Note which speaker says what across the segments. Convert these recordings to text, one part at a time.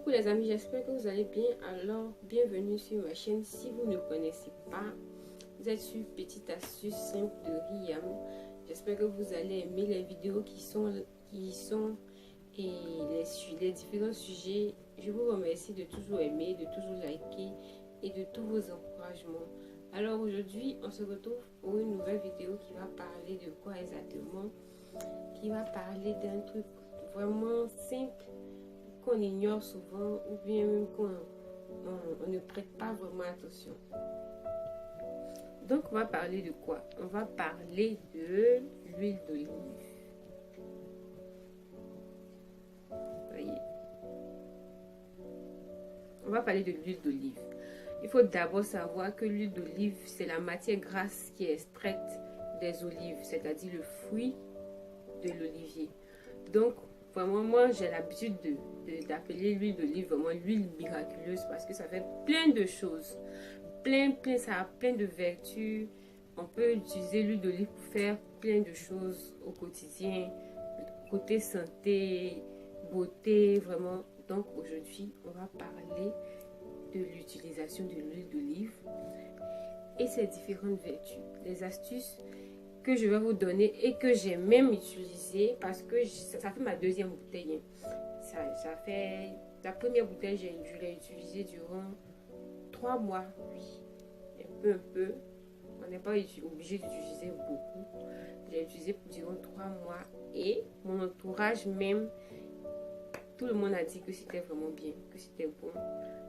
Speaker 1: Coucou les amis, j'espère que vous allez bien. Alors, bienvenue sur ma chaîne. Si vous ne connaissez pas, vous êtes sur Petite Astuce Simple de Riam. J'espère que vous allez aimer les vidéos qui sont et les différents sujets. Je vous remercie de toujours aimer, de toujours liker et de tous vos encouragements. Alors aujourd'hui, on se retrouve pour une nouvelle vidéo qui va parler de quoi exactement? Qui va parler d'un truc vraiment simple qu'on ignore souvent ou bien même qu'on ne prête pas vraiment attention. Donc on va parler de quoi? On va parler de l'huile d'olive. Voyez, on va parler de l'huile d'olive. Il faut d'abord savoir que l'huile d'olive, c'est la matière grasse qui est extraite des olives, c'est-à-dire le fruit de l'olivier. Donc vraiment, moi j'ai l'habitude d'appeler l'huile d'olive vraiment l'huile miraculeuse parce que ça fait plein de choses, ça a plein de vertus. On peut utiliser l'huile d'olive pour faire plein de choses au quotidien, côté santé, beauté, vraiment. Donc aujourd'hui, on va parler de l'utilisation de l'huile d'olive et ses différentes vertus, les astuces que je vais vous donner et que j'ai même utilisé parce que ça fait ma deuxième bouteille. Ça fait la première bouteille, je l'ai utilisée durant 3 mois, oui, un peu. On n'est pas obligé d'utiliser beaucoup. J'ai utilisé durant 3 mois et mon entourage même, tout le monde a dit que c'était vraiment bien, que c'était bon.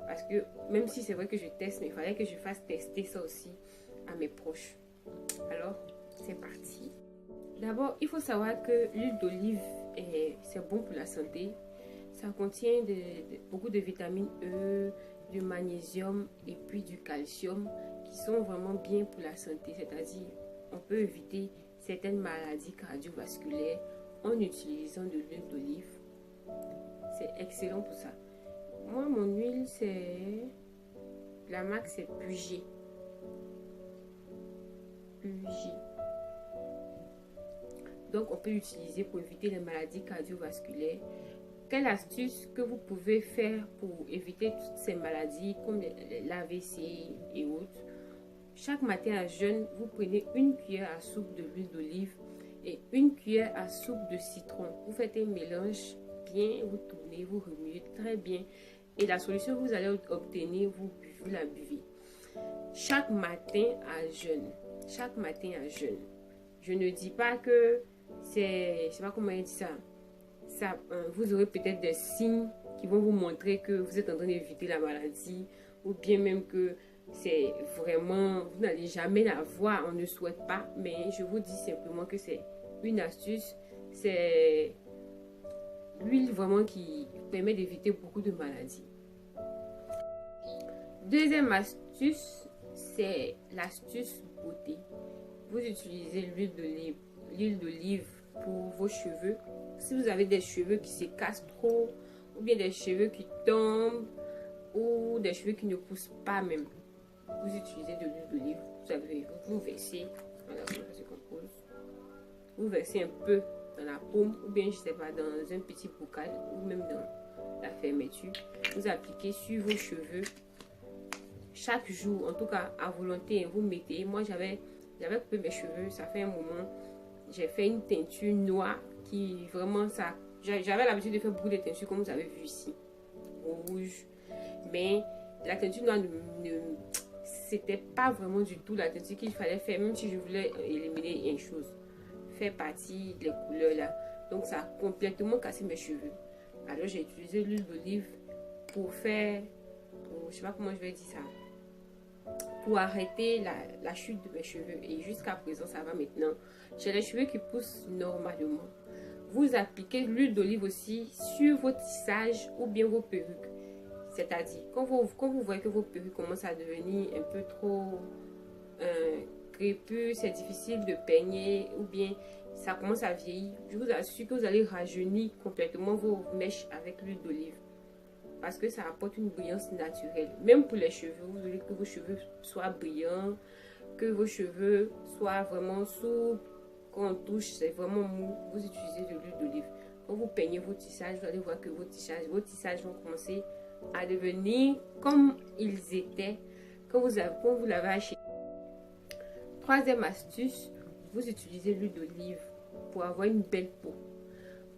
Speaker 1: Parce que même si c'est vrai que je teste, mais il fallait que je fasse tester ça aussi à mes proches. Alors, c'est parti. D'abord, il faut savoir que l'huile d'olive, c'est bon pour la santé. Ça contient beaucoup de vitamine E, du magnésium et puis du calcium qui sont vraiment bien pour la santé. C'est-à-dire, on peut éviter certaines maladies cardiovasculaires en utilisant de l'huile d'olive. C'est excellent pour ça. Moi, mon huile, c'est... La marque, c'est Puget. Donc, on peut l'utiliser pour éviter les maladies cardiovasculaires. Quelle astuce que vous pouvez faire pour éviter toutes ces maladies comme l'AVC et autres? Chaque matin à jeûne, vous prenez une cuillère à soupe de l'huile d'olive et une cuillère à soupe de citron. Vous faites un mélange bien, vous tournez, vous remuez très bien. Et la solution que vous allez obtenir, vous la buvez. Chaque matin à jeûne. Chaque matin à jeûne. Je ne dis pas que c'est... Je sais pas comment il dit ça. Vous aurez peut-être des signes qui vont vous montrer que vous êtes en train d'éviter la maladie ou bien même que c'est vraiment, vous n'allez jamais la voir, on ne souhaite pas, mais je vous dis simplement que c'est une astuce, c'est l'huile vraiment qui permet d'éviter beaucoup de maladies. Deuxième astuce, c'est l'astuce beauté. Vous utilisez l'huile d'olive pour vos cheveux. Si vous avez des cheveux qui se cassent trop, ou bien des cheveux qui tombent, ou des cheveux qui ne poussent pas même, vous utilisez de l'huile d'olive. Vous versez, voilà, vous versez un peu dans la paume, ou bien je sais pas, dans un petit bocal, ou même dans la fermeture. Vous appliquez sur vos cheveux chaque jour, en tout cas à volonté. Vous mettez, moi j'avais coupé mes cheveux, ça fait un moment. J'ai fait une teinture noire qui vraiment ça. J'avais l'habitude de faire beaucoup de teintures comme vous avez vu ici, rouge. Mais la teinture noire c'était pas vraiment du tout la teinture qu'il fallait faire, même si je voulais éliminer une chose, faire partie des couleurs là. Donc ça a complètement cassé mes cheveux. Alors j'ai utilisé l'huile d'olive pour faire, je sais pas comment je vais dire ça, pour arrêter la chute de mes cheveux. Et jusqu'à présent, ça va maintenant. J'ai les cheveux qui poussent normalement. Vous appliquez l'huile d'olive aussi sur vos tissages ou bien vos perruques. C'est-à-dire, quand vous voyez que vos perruques commencent à devenir un peu trop crépus, c'est difficile de peigner ou bien ça commence à vieillir, je vous assure que vous allez rajeunir complètement vos mèches avec l'huile d'olive. Parce que ça apporte une brillance naturelle. Même pour les cheveux, vous voulez que vos cheveux soient brillants, que vos cheveux soient vraiment souples. Quand on touche, c'est vraiment mou. Vous utilisez de l'huile d'olive. Quand vous peignez vos tissages, vous allez voir que vos tissages vont commencer à devenir comme ils étaient quand vous l'avez acheté. Troisième astuce, vous utilisez l'huile d'olive pour avoir une belle peau,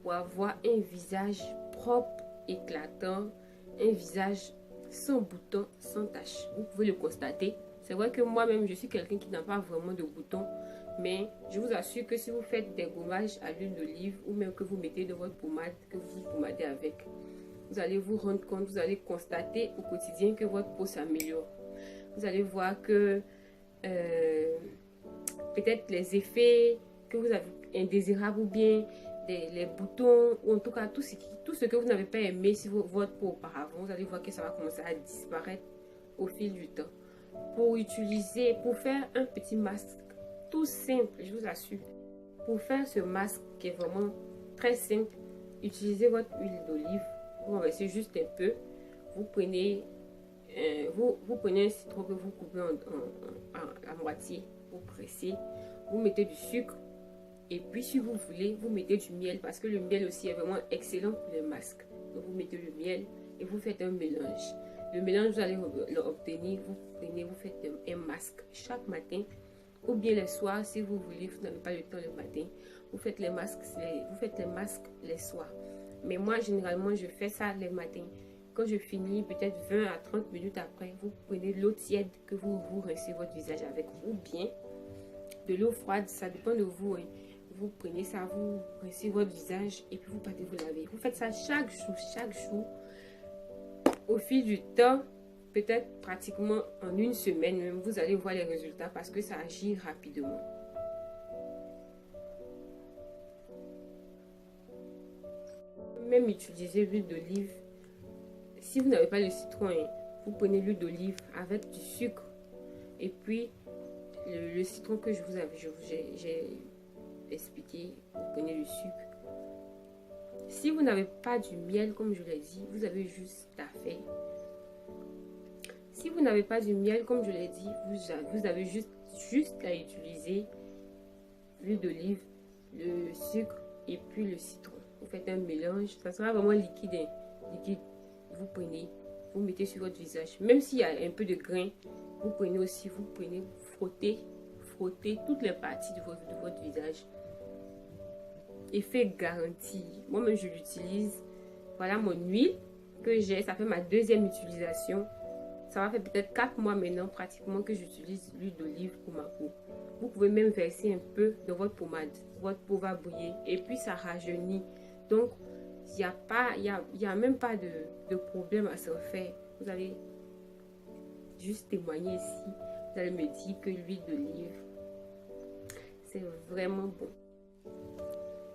Speaker 1: pour avoir un visage propre, éclatant, un visage sans boutons, sans taches. Vous pouvez le constater. C'est vrai que moi-même, je suis quelqu'un qui n'a pas vraiment de boutons, mais je vous assure que si vous faites des gommages à l'huile d'olive ou même que vous mettez dans votre pommade, que vous vous pommadez avec, vous allez vous rendre compte, vous allez constater au quotidien que votre peau s'améliore. Vous allez voir que peut-être les effets que vous avez indésirables ou bien les boutons, ou en tout cas tout ce que vous n'avez pas aimé sur votre peau auparavant, vous allez voir que ça va commencer à disparaître au fil du temps. Pour faire un petit masque tout simple, je vous assure, pour faire ce masque qui est vraiment très simple, utilisez votre huile d'olive, vous en versez juste un peu, vous prenez un citron que vous coupez à moitié, vous pressez, vous mettez du sucre, et puis si vous voulez, vous mettez du miel, parce que le miel aussi est vraiment excellent pour les masques. Donc vous mettez le miel et vous faites un mélange. Le mélange, vous allez l'obtenir, vous prenez, vous faites un masque chaque matin, ou bien le soir, si vous voulez, vous n'avez pas le temps le matin, vous faites les masques les soirs. Mais moi, généralement, je fais ça les matins. Quand je finis, peut-être 20 à 30 minutes après, vous prenez l'eau tiède que vous rincez votre visage avec, ou bien de l'eau froide, ça dépend de vous. Hein. Vous prenez ça, vous rincez votre visage et puis vous partez vous laver. Vous faites ça chaque jour. Au fil du temps, peut-être pratiquement en une semaine même, vous allez voir les résultats parce que ça agit rapidement. Même utiliser l'huile d'olive. Si vous n'avez pas le citron, vous prenez l'huile d'olive avec du sucre et puis le citron que j'ai expliqué, vous prenez le sucre. Si vous n'avez pas du miel, comme je l'ai dit, vous avez juste à faire. Si vous n'avez pas du miel, comme je l'ai dit, vous avez juste à utiliser l'huile d'olive, le sucre et puis le citron. Vous faites un mélange, ça sera vraiment liquide. Liquide. Vous prenez, vous mettez sur votre visage. Même s'il y a un peu de grain, vous prenez, vous frottez toutes les parties de votre visage. Effet garanti. Moi-même, je l'utilise. Voilà mon huile que j'ai. Ça fait ma deuxième utilisation. Ça va faire peut-être 4 mois maintenant pratiquement que j'utilise l'huile d'olive pour ma peau. Vous pouvez même verser un peu dans votre pommade. Votre peau va bouillir et puis ça rajeunit. Donc, il n'y a même pas de problème à se faire. Vous allez juste témoigner ici. Vous allez me dire que l'huile d'olive, c'est vraiment bon.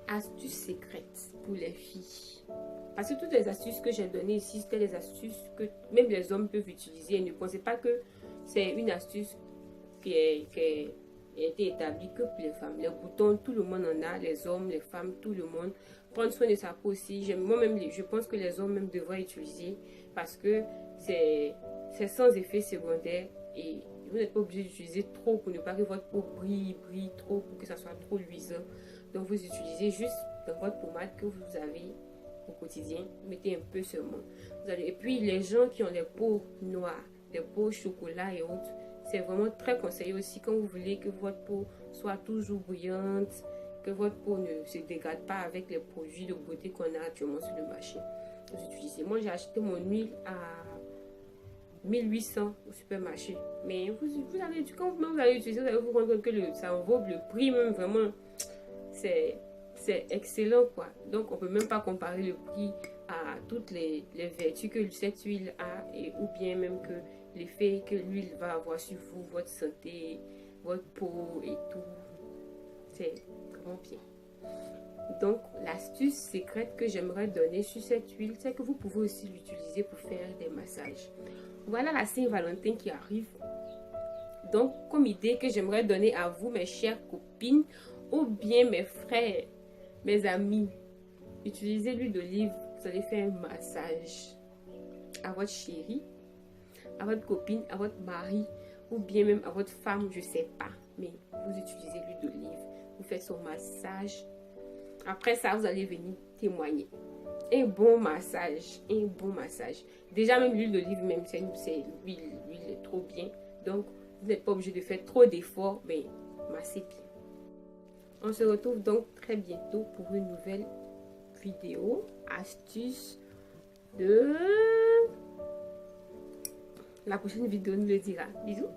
Speaker 1: Astuces secrètes pour les filles. Parce que toutes les astuces que j'ai données ici, c'était des astuces que même les hommes peuvent utiliser. Et ne pensez pas que c'est une astuce qui a été établie que pour les femmes. Les boutons, tout le monde en a. Les hommes, les femmes, tout le monde. Prendre soin de sa peau aussi. Moi-même, je pense que les hommes même devraient utiliser. Parce que c'est sans effet secondaire. Et vous n'êtes pas obligé d'utiliser trop pour ne pas que votre peau brille trop, pour que ça soit trop luisant. Donc vous utilisez juste dans votre pommade que vous avez au quotidien, mettez un peu seulement. Et puis les gens qui ont les peaux noires, les peaux chocolat et autres, c'est vraiment très conseillé aussi quand vous voulez que votre peau soit toujours brillante, que votre peau ne se dégrade pas avec les produits de beauté qu'on a actuellement sur le marché. Vous utilisez. Moi j'ai acheté mon huile à 1800 au supermarché. Mais quand vous allez utiliser, vous allez vous rendre compte que ça en vaut le prix même vraiment. C'est excellent quoi. Donc on peut même pas comparer le prix à toutes les vertus que cette huile a ou bien même que l'effet que l'huile va avoir sur vous, votre santé, votre peau et tout. C'est vraiment bien. Donc l'astuce secrète que j'aimerais donner sur cette huile, c'est que vous pouvez aussi l'utiliser pour faire des massages. Voilà la Saint-Valentin qui arrive. Donc comme idée que j'aimerais donner à vous mes chères copines, ou bien mes frères, mes amis, utilisez l'huile d'olive, vous allez faire un massage à votre chérie, à votre copine, à votre mari, ou bien même à votre femme, je ne sais pas. Mais vous utilisez l'huile d'olive, vous faites son massage. Après ça, vous allez venir témoigner. un bon massage. Un bon massage. Déjà, même l'huile d'olive, même, c'est l'huile est trop bien. Donc, vous n'êtes pas obligé de faire trop d'efforts, mais massez bien. On se retrouve donc très bientôt pour une nouvelle vidéo, astuce de... La prochaine vidéo nous le dira. Bisous.